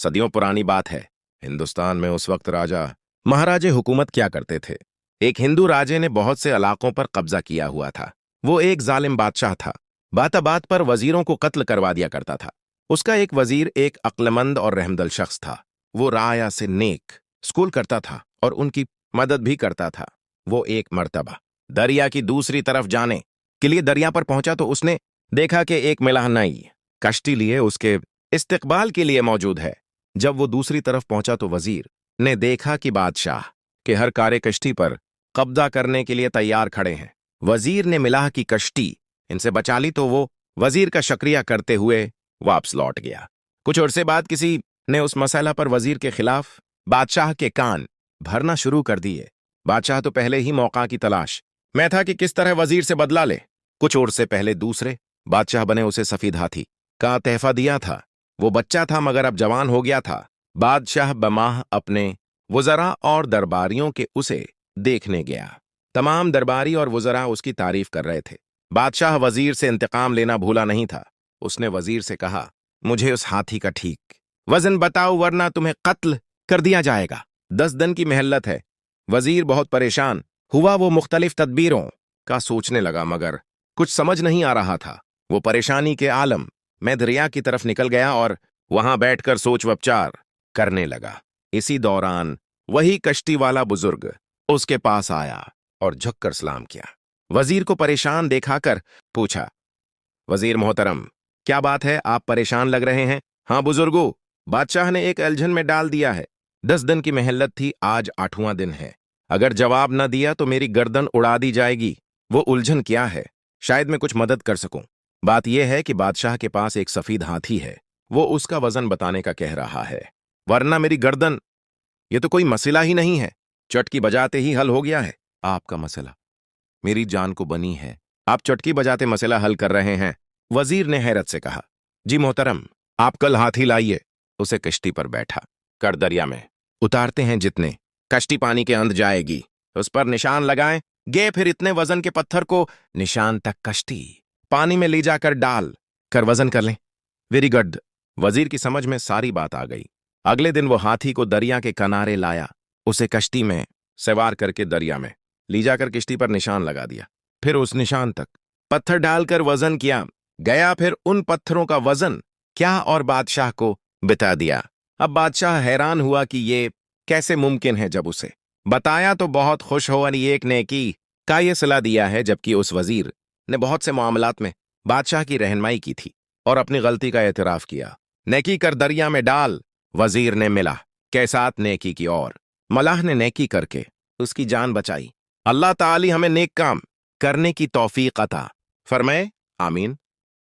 सदियों पुरानी बात है। हिंदुस्तान में उस वक्त राजा महाराजे हुकूमत क्या करते थे। एक हिंदू राजे ने बहुत से इलाकों पर कब्जा किया हुआ था। वो एक जालिम बादशाह था। बात बात पर वजीरों को कत्ल करवा दिया करता था। उसका एक वजीर एक अक्लमंद और रहमदिल शख्स था। वो राया से नेक स्कूल करता था और उनकी मदद भी करता था। वो एक मर्तबा दरिया की दूसरी तरफ जाने के लिए दरिया पर पहुंचा तो उसने देखा कि एक मिलाह नई कश्ती लिए उसके इस्तकबाल के लिए मौजूद है। जब वो दूसरी तरफ पहुंचा तो वजीर ने देखा कि बादशाह के हर कारे कश्ती पर कब्जा करने के लिए तैयार खड़े हैं। वजीर ने मिलाह की कश्ती इनसे बचा ली तो वो वजीर का शुक्रिया करते हुए वापस लौट गया। कुछ अरसे बाद किसी ने उस मसला पर वजीर के खिलाफ बादशाह के कान भरना शुरू कर दिए। बादशाह तो पहले ही मौका की तलाश में था कि किस तरह वजीर से बदला ले। कुछ और से पहले दूसरे बादशाह बने उसे सफेद हाथी का तहफा दिया था। वो बच्चा था मगर अब जवान हो गया था। बादशाह बमाह अपने वज़रा और दरबारियों के उसे देखने गया। तमाम दरबारी और वज़रा उसकी तारीफ कर रहे थे। बादशाह वजीर से इंतकाम लेना भूला नहीं था। उसने वजीर से कहा, मुझे उस हाथी का ठीक वजन बताओ वरना तुम्हें कत्ल कर दिया जाएगा। 10 दिन की मेहलत है। वजीर बहुत परेशान हुआ। वो मुख्तलिफ तदबीरों का सोचने लगा मगर कुछ समझ नहीं आ रहा था। वो परेशानी के आलम में दरिया की तरफ निकल गया और वहां बैठकर सोच विचार करने लगा। इसी दौरान वही कश्ती वाला बुजुर्ग उसके पास आया और झुककर सलाम किया। वजीर को परेशान देखाकर पूछा, वजीर मोहतरम, क्या बात है, आप परेशान लग रहे हैं। हाँ बुजुर्गो, बादशाह ने एक उलझन में डाल दिया है। 10 दिन की मेहनत थी, आज 8वां दिन है। अगर जवाब न दिया तो मेरी गर्दन उड़ा दी जाएगी। वो उलझन क्या है, शायद मैं कुछ मदद कर सकूं। बात यह है कि बादशाह के पास एक सफेद हाथी है। वो उसका वजन बताने का कह रहा है, वरना मेरी गर्दन। ये तो कोई मसला ही नहीं है, चटकी बजाते ही हल हो गया है। आपका मसला मेरी जान को बनी है, आप चटकी बजाते मसला हल कर रहे हैं। वजीर ने हैरत से कहा, जी मोहतरम, आप कल हाथी लाइए। उसे कश्ती पर बैठा कर दरिया में उतारते हैं। जितने कश्ती पानी के अंदर जाएगी उस पर निशान लगाएं। गे फिर इतने वजन के पत्थर को निशान तक कश्ती पानी में ले जाकर डाल कर वजन कर लें। Very good. वजीर की समझ में सारी बात आ गई। अगले दिन वो हाथी को दरिया के किनारे लाया। उसे कश्ती में सवार करके दरिया में ले जाकर कश्ती पर निशान लगा दिया। फिर उस निशान तक पत्थर डालकर वजन किया गया। फिर उन पत्थरों का वजन क्या और बादशाह को बिता दिया। अब बादशाह हैरान हुआ कि ये कैसे मुमकिन है। जब उसे बताया तो बहुत खुश हो और एक नेकी का ये सलाह दिया है, जबकि उस वजीर ने बहुत से मामलात में बादशाह की रहनुमाई की थी और अपनी गलती का एतराफ किया। नेकी कर दरिया में डाल। वजीर ने मिलाह के साथ नेकी की और मलाह ने नेकी करके उसकी जान बचाई। अल्लाह ताली हमें नेक काम करने की तौफीक अता फरमाए। आमीन।